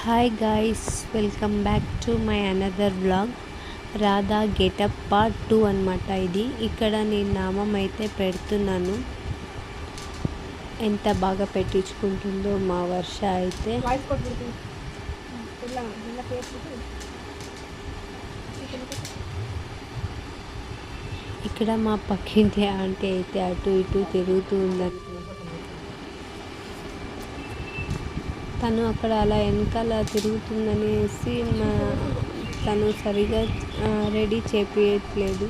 Hi guys, welcome back to my another vlog. Radha getup part 2 అనమాట. ఇది ఇక్కడ నేను నామం అయితే పెడుతున్నాను. ఎంత బాగా పెట్టించుకుంటుందో మా వర్ష అయితే. ఇక్కడ మా పక్కింటి ఆంటీ అయితే అటు ఇటు తిరుగుతూ ఉందని, తను అక్కడ అలా వెనకాల తిరుగుతుందనేసి తను సరిగా రెడీ చేపించట్లేదు,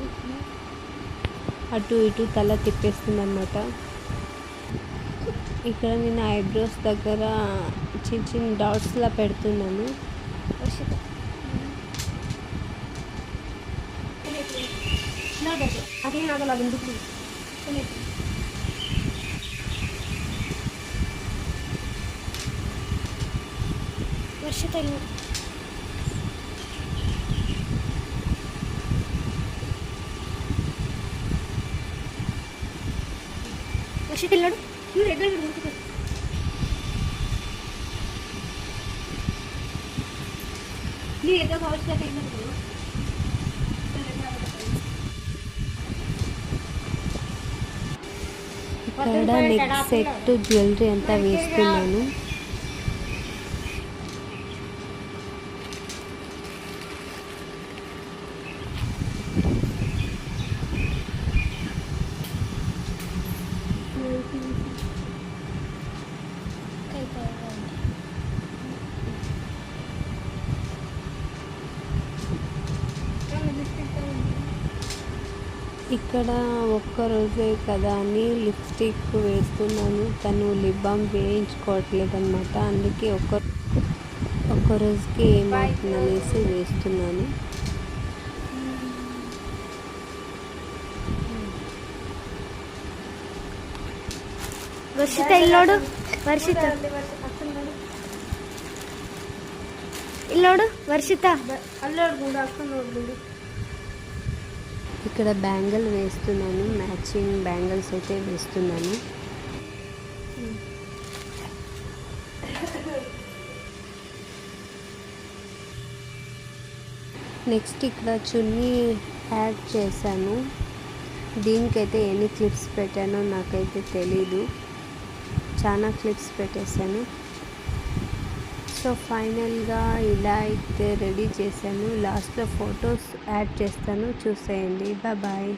అటు ఇటు తల తిప్పేస్తుంది అనమాట. ఇక్కడ నేను ఐబ్రోస్ దగ్గర చిన్న చిన్న డాట్స్లా పెడుతున్నాను. ఇక్కడ నెక్ సెట్ జ్యువెలరీ అంతా వేస్తున్నాను. ఇక్కడ ఒక్కరోజే కదా అని లిప్స్టిక్ వేస్తున్నాను. తను లిప్ బామ్ వేయించుకోవట్లేదు అనమాట, అందుకే ఒక్క రోజుకి ఏమవుతుందనేసి వేస్తున్నాను. వర్షిత ఇల్లోడు, వర్షిత ఇల్లోడు, వర్షిత ఇక్కడ బ్యాంగిల్ వేస్తున్నాను, మ్యాచింగ్ బ్యాంగిల్స్ అయితే వేస్తున్నాను. నెక్స్ట్ ఇక్కడ చున్నీ యాడ్ చేశాను. దీనికైతే ఎన్ని క్లిప్స్ పెట్టానో నాకైతే తెలీదు, చాలా క్లిప్స్ పెట్టేశాను. సో ఫైనల్గా ఇలా అయితే రెడీ చేశాను. లాస్ట్లో ఫొటోస్ యాడ్ చేస్తాను, చూసేయండి. బాయ్.